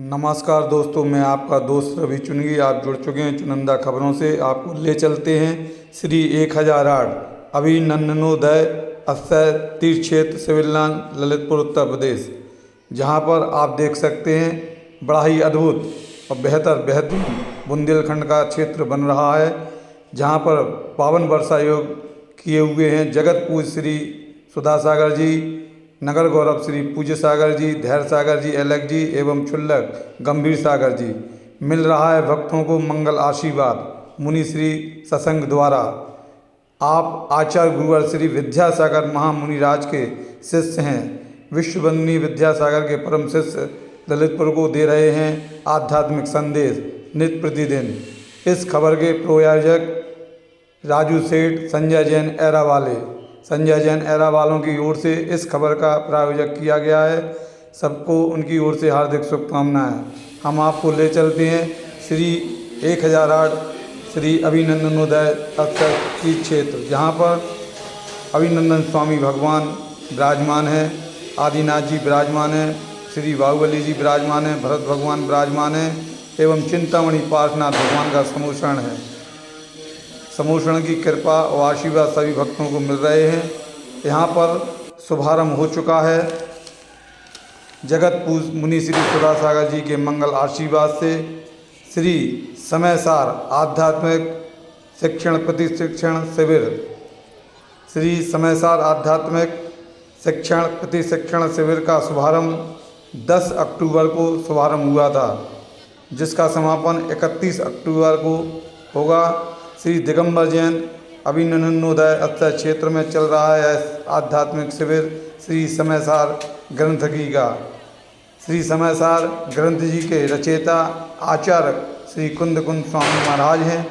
नमस्कार दोस्तों, मैं आपका दोस्त रवि चुनगी। आप जुड़ चुके हैं चुनिंदा खबरों से। आपको ले चलते हैं श्री 1008 अभिनन्ननोदय अक्षय तीर्थ क्षेत्र सिविलान ललितपुर उत्तर प्रदेश, जहां पर आप देख सकते हैं बड़ा ही अद्भुत और बेहतरीन बुंदेलखंड का क्षेत्र बन रहा है, जहां पर पावन वर्षा योग किए हुए हैं जगत पूज्य श्री सुधा सागर जी, नगर गौरव श्री पूज्य सागर जी, धैर्य सागर जी, अलग जी एवं क्षुल्लक गंभीर सागर जी। मिल रहा है भक्तों को मंगल आशीर्वाद मुनि श्री सत्संग द्वारा। आप आचार्य गुरुवर श्री विद्यासागर महामुनिराज के शिष्य हैं। विश्ववंदनीय विद्यासागर के परम शिष्य ललितपुर को दे रहे हैं आध्यात्मिक संदेश नित्य प्रतिदिन। इस खबर के प्रायोजक राजू सेठ, संजय जैन एरा वालों की ओर से इस खबर का प्रायोजक किया गया है। सबको उनकी ओर से हार्दिक शुभकामनाएं। हम आपको ले चलते हैं श्री 1008 श्री अभिनन्ननोदय अक्षय तीर्थ क्षेत्र, जहाँ पर अभिनंदन स्वामी भगवान विराजमान हैं, आदिनाथ जी विराजमान हैं, श्री बाहुबली जी विराजमान हैं, भरत भगवान विराजमान हैं एवं चिंतामणि पार्श्वनाथ भगवान का समूषण है। समूषण की कृपा और आशीर्वाद सभी भक्तों को मिल रहे हैं। यहाँ पर शुभारंभ हो चुका है जगत पूज्य मुनि श्री सुधा सागर जी के मंगल आशीर्वाद से श्री समयसार आध्यात्मिक शिक्षण प्रशिक्षण शिविर। श्री समयसार आध्यात्मिक शिक्षण प्रशिक्षण शिविर का शुभारंभ 10 अक्टूबर को शुभारंभ हुआ था, जिसका समापन 31 अक्टूबर को होगा। श्री दिगंबर जैन अभिनन्ननोदय अक्षय क्षेत्र में चल रहा है आध्यात्मिक शिविर श्री समयसार ग्रंथ जी का। श्री समयसार ग्रंथ जी के रचयिता आचार्य श्री कुंद स्वामी महाराज हैं।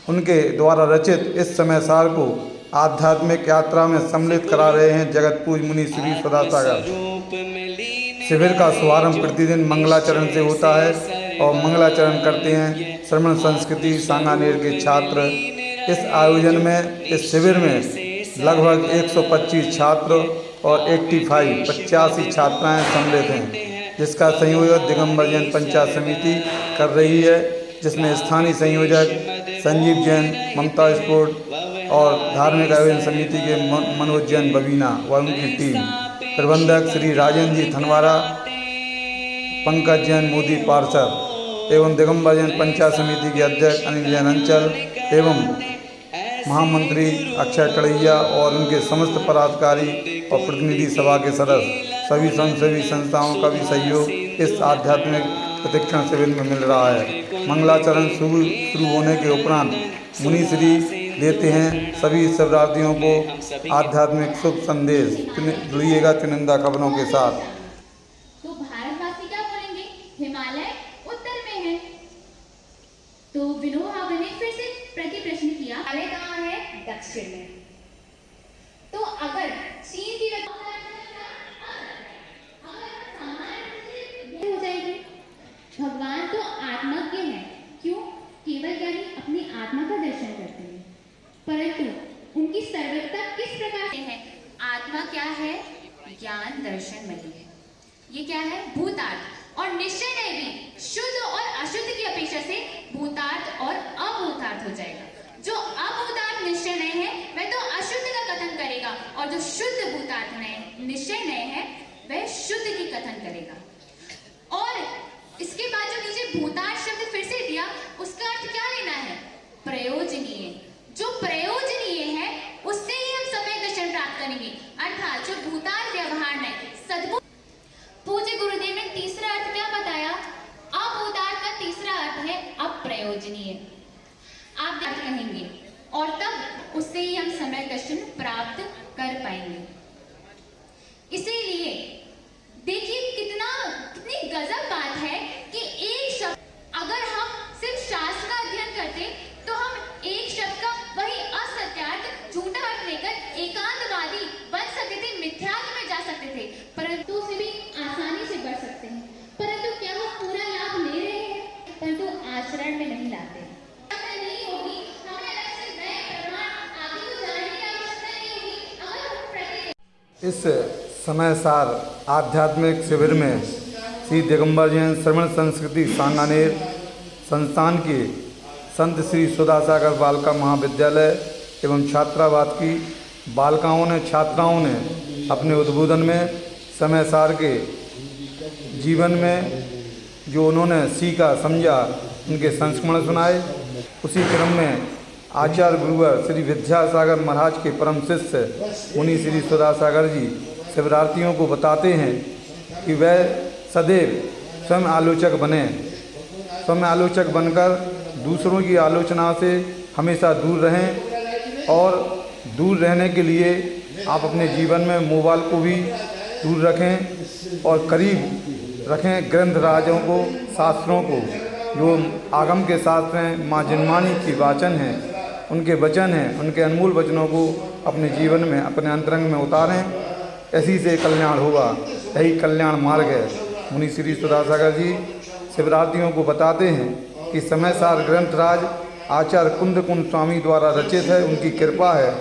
उनके द्वारा रचित इस समयसार को आध्यात्मिक यात्रा में सम्मिलित करा रहे हैं जगत पूज्य मुनि श्री सुधा सागर। शिविर का शुभारंभ प्रतिदिन मंगलाचरण से होता है और मंगलाचरण करते हैं श्रमण संस्कृति सांगानेर के छात्र। इस आयोजन में, इस शिविर में लगभग 125 छात्र और 85 छात्राएं सम्मिलित हैं, जिसका संयोजक दिगंबर जैन पंचायत समिति कर रही है, जिसमें स्थानीय संयोजक संजीव जैन, ममता स्पोर्ट और धार्मिक आयोजन समिति के मनोज जैन बबीना व उनकी टीम, प्रबंधक श्री राजेंद्र जी धनवारा, पंकज जैन मोदी पार्षद एवं दिगंबर जैन पंचायत समिति के अध्यक्ष अनिल जैन अंचल एवं महामंत्री अक्षय टड़ैया और उनके समस्त पदाधिकारी और प्रतिनिधि सभा के सदस्य, सभी स्वयंसेवी संस्थाओं का भी सहयोग इस आध्यात्मिक प्रशिक्षण शिविर में मिल रहा है। मंगलाचरण शुरू होने के उपरांत मुनि श्री देते हैं सभी शिवरात्रियों को आध्यात्मिक शुभ संदेश। जुड़िएगा चुनिंदा खबरों के साथ। तो भारतवासी क्या बोलेंगे? हिमालय उत्तर में है। तो विनोबा ने फिर से प्रति प्रश्न किया, हिमालय कहाँ है? दक्षिण में। तो अगर चीन की हो जाएगी। भगवान तो आत्मज्ञ है, क्यों? केवल ज्ञानी अपनी आत्मा का दर्शन करते हैं, परंतु उनकी सर्वज्ञता किस प्रकार से है? आत्मा क्या है? ज्ञान दर्शन मलि है। ये क्या है? भूतार्थ। और निश्चय नहीं भी शुद्ध और अशुद्ध की अपेक्षा से भूतार्थ और अभूतार्थ हो जाएगा। जो अभूतार्थ निश्चय नहीं है वह तो अशुद्ध का कथन करेगा, और जो शुद्ध भूतार्थ नहीं निश्चय नहीं है वह शुद्ध की कथन करेगा। और इसके बाद जो नीचे भूतार्थ शब्द फिर से दिया, उसका अर्थ क्या लेना है? प्रयोजनीय। जो प्रयोजनीय है उससे ही हम समय दर्शन प्राप्त करेंगे, अर्थात जो भूतार्थ व्यवहार नहीं सद्बुद्धि। पूज्य गुरुदेव ने तीसरा अर्थ क्या बताया? अभूतार्थ का तीसरा अर्थ है अप्रयोजनीय। आप कहेंगे और तब उससे ही हम समय दर्शन प्राप्त कर पाएंगे। इसीलिए देखिए कितनी गजब बात है कि एक शब्द, अगर हम सिर्फ शास्त्र का अध्ययन करते तो हम एक शब्द का वही असत्यार्थ झूठा अर्थ लेकर एकांतवादी बन सकते थे, मिथ्यात्व में जा सकते थे, परंतु उसे भी आसानी से बढ़ सकते हैं। परंतु क्या हम पूरा लाभ ले रहे हैं? परंतु आचरण में नहीं लाते। नहीं होगी, हमें अलग से नए प्रमाण आदि को जानने की आवश्यकता नहीं होगी। अगर हम इस समयसार आध्यात्मिक शिविर में श्री दिगंबर जैन श्रवण संस्कृति सांगानेर संस्थान के संत श्री सुधासागर बालिका महाविद्यालय एवं छात्रावास की छात्राओं ने अपने उद्बोधन में समय सार के जीवन में जो उन्होंने सीखा समझा उनके संस्मरण सुनाए। उसी क्रम में आचार्य गुरुवर श्री विद्यासागर महाराज के परम शिष्य मुनि श्री सुधासागर जी शिवरार्थियों को बताते हैं कि वह सदैव स्वयं आलोचक बने, स्वयं आलोचक बनकर दूसरों की आलोचना से हमेशा दूर रहें और दूर रहने के लिए आप अपने जीवन में मोबाइल को भी दूर रखें और करीब रखें ग्रंथ राजों को, शास्त्रों को, जो आगम के शास्त्र हैं, माँ जिनवाणी की वाचन है, उनके वचन हैं, उनके अनमोल वचनों को अपने जीवन में, अपने अंतरंग में उतारें। ऐसी से कल्याण होगा, यही कल्याण मार्ग है। मुनि श्री सुधासागर जी शिवरार्थियों को बताते हैं कि समय सार ग्रंथ राज आचार्य कुंद स्वामी द्वारा रचित है, उनकी कृपा है।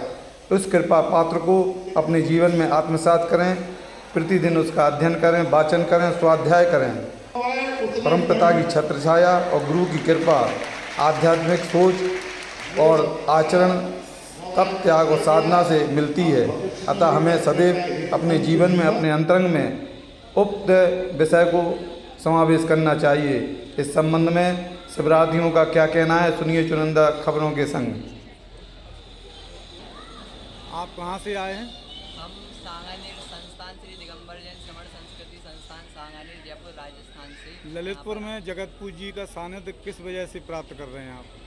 उस कृपा पात्र को अपने जीवन में आत्मसात करें, प्रतिदिन उसका अध्ययन करें, वाचन करें, स्वाध्याय करें। परमपिता की छत्र छाया और गुरु की कृपा, आध्यात्मिक सोच और आचरण तप, त्याग और साधना से मिलती है। अतः हमें सदैव अपने जीवन में, अपने अंतरंग में उक्त विषय को समावेश करना चाहिए। इस संबंध में शिवरार्थियों का क्या कहना है, सुनिए चुनिंदा खबरों के संग। आप कहाँ से आए हैं? हम सांगानेर संस्थान श्री दिगंबर जैन श्रवण संस्कृति संस्थान सांगानेर जयपुर राजस्थान से। ललितपुर में जगतपुर जी का सानिध्य किस वजह से प्राप्त कर रहे हैं आप?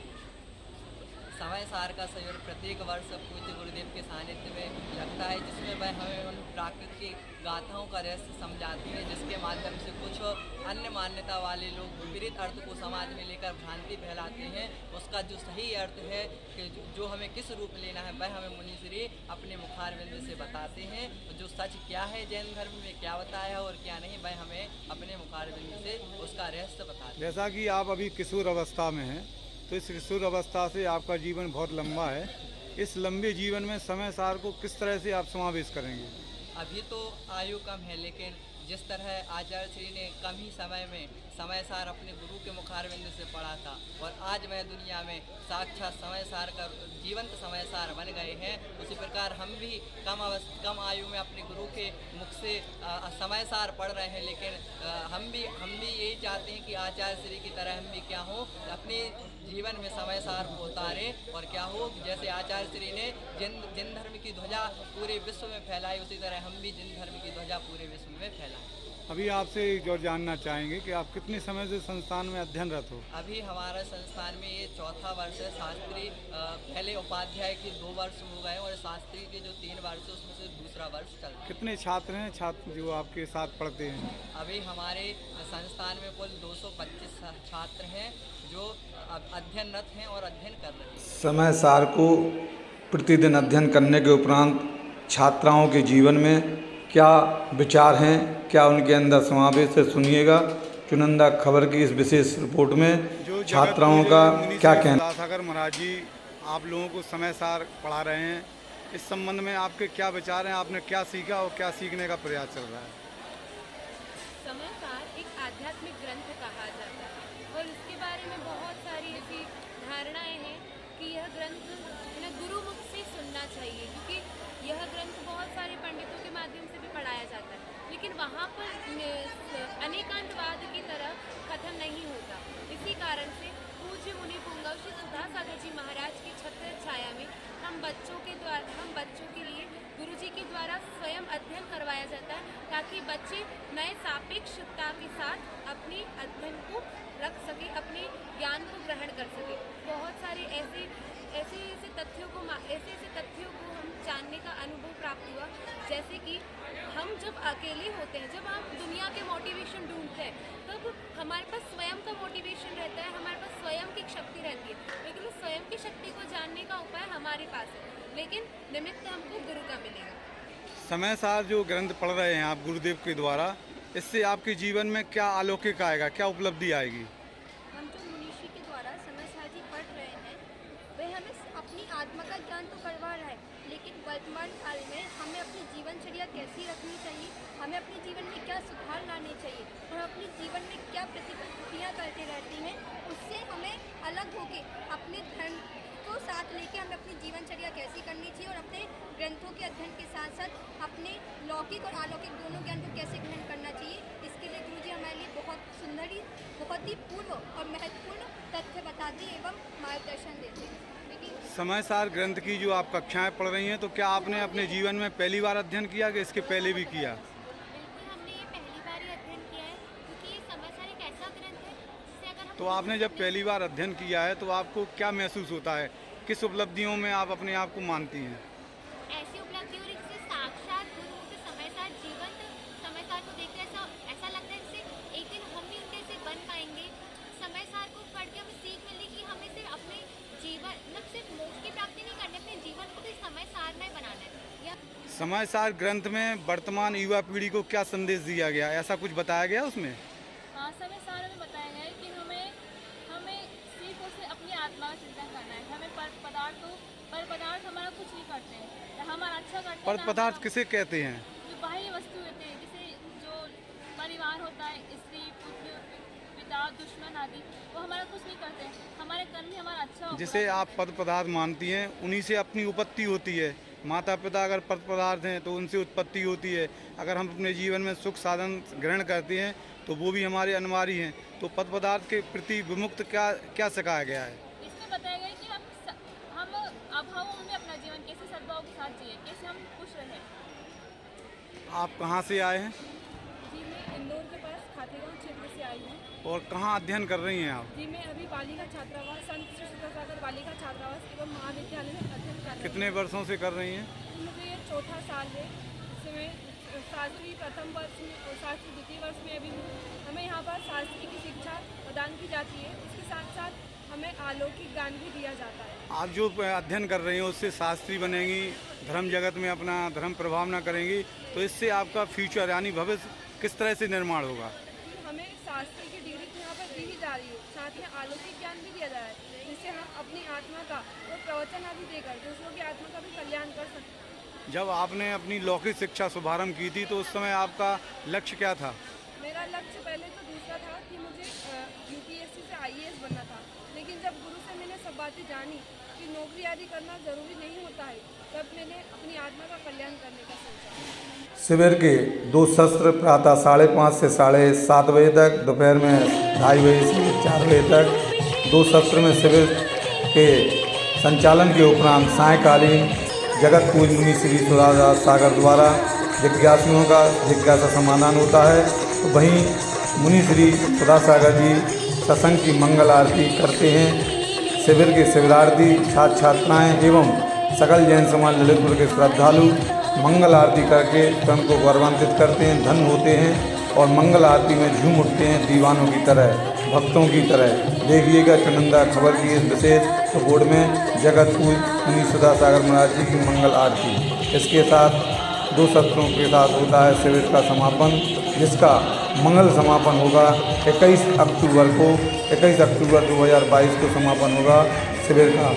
समय सार का सहयोग प्रत्येक वर्ष पूज्य गुरुदेव के सानिध्य में लगता है, जिसमें वह हमें उन प्राकृतिक गाथाओं का रहस्य समझाती है, जिसके माध्यम से कुछ अन्य मान्यता वाले लोग विपरीत अर्थ को समाज में लेकर भ्रांति फैलाते हैं। उसका जो सही अर्थ है कि जो हमें किस रूप लेना है, वह हमें मुनिश्री अपने मुखारविंद से बताते हैं। जो सच क्या है जैन धर्म में, क्या बताया है और क्या नहीं, वह हमें अपने मुखारविंद से उसका रहस्य बताते हैं। जैसा कि आप अभी किशोर अवस्था में हैं, तो इस किशोर अवस्था से आपका जीवन बहुत लंबा है। इस लंबे जीवन में समय सार को किस तरह से आप समावेश करेंगे? अभी तो आयु कम है, लेकिन जिस तरह आचार्य श्री ने कम ही समय में समय सार अपने गुरु के मुखारविंद से पढ़ा था और आज वह दुनिया में साक्षात समय सार का जीवंत समय सार बन गए हैं, उसी प्रकार हम भी कम आयु में अपने गुरु के मुख से समय सार पढ़ रहे हैं। लेकिन हम भी यही चाहते हैं कि आचार्य श्री की तरह हम भी क्या हो, अपने जीवन में समय सार को उतारें और क्या हो, जैसे आचार्य श्री ने जिन धर्म की ध्वजा पूरे विश्व में फैलाई, उसी तरह हम भी जिन धर्म की ध्वजा पूरे विश्व में फैलाएं। अभी आपसे जो जानना चाहेंगे कि आप कितने समय से संस्थान में अध्ययनरत हो? अभी हमारा संस्थान में ये चौथा वर्ष है। शास्त्री पहले उपाध्याय के 2 वर्ष हो गए और शास्त्री के जो 3 वर्ष है उसमें से दूसरा वर्ष चल रहा है। कितने छात्र हैं जो आपके साथ पढ़ते हैं? अभी हमारे संस्थान में कुल 225 छात्र हैं जो अध्ययनरत हैं और अध्ययन कर रहे हैं। समय सार को प्रतिदिन अध्ययन करने के उपरांत छात्राओं के जीवन में क्या विचार हैं, क्या उनके अंदर समावेश है, सुनिएगा चुनिंदा खबर की इस विशेष रिपोर्ट में। छात्राओं का क्या कहना? सुधासागर महाराज जी आप लोगों को समय सार पढ़ा रहे हैं, इस संबंध में आपके क्या विचार हैं? आपने क्या सीखा और क्या सीखने का प्रयास चल रहा है? समय सार एक आध्यात्मिक ग्रंथ कहा जाता है और इसके बारे में बहुत सारी ऐसी धारणाएं हैं कि यह ग्रंथ गुरु मुख से सुनना चाहिए, क्योंकि यह ग्रंथ बहुत सारे पंडितों के माध्यम से भी पढ़ाया जाता है, लेकिन वहाँ पर अनेकांतवाद की तरह कथन नहीं होता। इसी कारण से पूज्य मुनि पुंगव श्री सुधासागर जी महाराज की छत्र छाया में हम बच्चों के लिए गुरुजी के द्वारा स्वयं अध्ययन करवाया जाता है, ताकि बच्चे नए सापेक्षता के साथ अपने अध्ययन को रख सके, अपने ज्ञान को ग्रहण कर सके। बहुत सारे ऐसे तथ्यों को हम जानने का अनुभव प्राप्त हुआ, जैसे कि हम जब अकेले होते हैं, जब हम दुनिया के मोटिवेशन ढूंढते हैं, तब हमारे पास स्वयं का मोटिवेशन रहता है, हमारे पास स्वयं की शक्ति रहती है। लेकिन उस स्वयं की शक्ति को जानने का उपाय हमारे पास है, लेकिन निमित्त हमको गुरु का मिलेगा। समय सार जो ग्रंथ पढ़ रहे हैं आप गुरुदेव के द्वारा, इससे आपके जीवन में क्या अलौकिक आएगा, क्या उपलब्धि आएगी? हम जो मुनीषी के द्वारा समय सार जी पढ़ रहे हैं, वह हमें अपनी आत्मा का ज्ञान तो करवा रहा है, लेकिन वर्तमान काल में हमें अपनी जीवनचर्या कैसी रखनी चाहिए, हमें अपने जीवन में क्या सुधार लाने चाहिए और अपने जीवन में क्या प्रतिक्रिया करते रहती हैं, उससे हमें अलग होके अपने धर्म को साथ लेके हमें अपनी जीवनचर्या कैसी करनी चाहिए और अपने ग्रंथों के अध्ययन के साथ साथ अपने लौकिक और अलौकिक दोनों ज्ञान को कैसे ग्रहण करना चाहिए। इसके लिए गुरुजी हमारे लिए बहुत ही पूर्व और महत्वपूर्ण तथ्य बताते एवं मार्गदर्शन देते हैं। लेकिन समय सार ग्रंथ की जो आप कक्षाएं पढ़ रही हैं, तो क्या आपने अपने जीवन में पहली बार अध्ययन किया कि इसके पहले भी किया? बिल्कुल, हमने ये पहली बार ही अध्ययन किया है, क्योंकि ये समाचार एक ऐसा ग्रंथ है जिसे अगर हम तो आपने जब पहली बार अध्ययन किया है तो आपको क्या महसूस होता है, किस उपलब्धियों में आप अपने आप को मानती हैं? ऐसी उपलब्धि हो रही जिससे साक्षात गुरु के समय सार जीवंत समय सार को देखते ऐसा लगता है जैसे एक दिन हम भी उनके से बन पाएंगे। समय सार को पढ़ के हमें सीख मिली कि हमें सिर्फ अपने जीवन मतलब सिर्फ मोक्ष की प्राप्ति नहीं करनी, अपने जीवन को भी समय सार में बनाना है। या समय सार ग्रंथ में वर्तमान युवा पीढ़ी को क्या संदेश दिया गया, ऐसा कुछ बताया गया उसमें? हाँ, समय सार में बताया गया है कि हमें सिर्फ उसे अपनी आत्मा का चिंतन करना है। हमें पर पदार्थ हमारा कुछ नहीं करते हैं, हमारा अच्छा करते हैं। पर पदार्थ किसे कहते हैं? जो बाह्य वस्तु होते हैं, जैसे जो परिवार होता है, स्त्री पुत्र पिता दुश्मन आदि, वो हमारा कुछ नहीं करते हैं। हमारे कर्म ही हमारा अच्छा होगा। जिसे आप पद पदार्थ मानती हैं, उन्हीं से अपनी उत्पत्ति होती है। माता पिता अगर पद पदार्थ हैं तो उनसे उत्पत्ति होती है। अगर हम अपने जीवन में सुख साधन ग्रहण करते हैं तो वो भी हमारे अनिवार्य हैं। तो पद पदार्थ के प्रति विमुक्त क्या सिखाया गया है? इसमें बताया गया है कि हम अभावों में अपना जीवन कैसे सद्भाव के साथ जिए, कैसे हम खुश रहें। आप कहाँ से आए हैं जी, मैं इंदौर के पास खातेगांव क्षेत्र से आई हूँ। और कहाँ अध्ययन कर रही हैं आप? जी, मैं अभी बालिका छात्रावास संत श्री सुधासागर बालिका छात्रावास एवं महाविद्यालय में अध्ययन कर रही हूँ। कितने वर्षों से कर रही हैं? मुझे ये चौथा साल है। इसमें शास्त्री प्रथम वर्ष में और शास्त्री द्वितीय वर्ष में अभी हूँ। हमें यहाँ पर शास्त्री की शिक्षा प्रदान की जाती है, उसके साथ साथ हमें अलौकिक ज्ञान भी दिया जाता है। आप जो अध्ययन कर रही हैं उससे शास्त्री बनेंगी, धर्म जगत में अपना धर्म प्रभाव ना करेंगी, तो इससे आपका फ्यूचर यानी भविष्य किस तरह से निर्माण होगा? हमें शास्त्री की डिग्री तो यहाँ पर दी ही जा रही है, साथ में अलौकिक ज्ञान भी दिया जा रहा है, जिससे हम अपनी आत्मा का और प्रवचन आदि देकर दूसरों की आत्मा का भी कल्याण कर सकते हैं। जब आपने अपनी लौकिक शिक्षा शुभारंभ की थी तो उस समय आपका लक्ष्य क्या था? मेरा लक्ष्य पहले तो दूसरा था कि मुझे यूपीएससी से आईएएस बनना था, लेकिन जब गुरु से मैंने सब बातें जानी कि नौकरी आदि करना ज़रूरी नहीं होता है, तब मैंने अपनी आत्मा का कल्याण करने का सोचा। शिविर के 2 सत्र प्रातः 5:30 से 7:30 बजे तक, दोपहर में 2:30 बजे से 4 बजे तक 2 सत्र में शिविर के संचालन के उपरांत सायंकालीन जगत पूज मुनि श्री सुधादास सागर द्वारा जिज्ञासुओं का जिज्ञासा समाधान होता है। तो वहीं मुनि श्री सुधा सागर जी सत्संग की मंगल आरती करते हैं। शिविर के शिविरार्थी छात्र छात्राएँ एवं सकल जैन समाज ललितपुर के श्रद्धालु मंगल आरती करके स्वयं को गौरवान्वित करते हैं, धन्य होते हैं और मंगल आरती में झूम उठते हैं दीवानों की तरह, भक्तों की तरह। देखिएगा चुनिंदा खबर की इस विशेष रिपोर्ट में जगत पूज मुनि सुधा सागर महाराज जी की मंगल आरती। इसके साथ 2 सत्रों के साथ होता है शिविर का समापन, जिसका मंगल समापन होगा 21 अक्टूबर 2022 को समापन होगा शिविर का।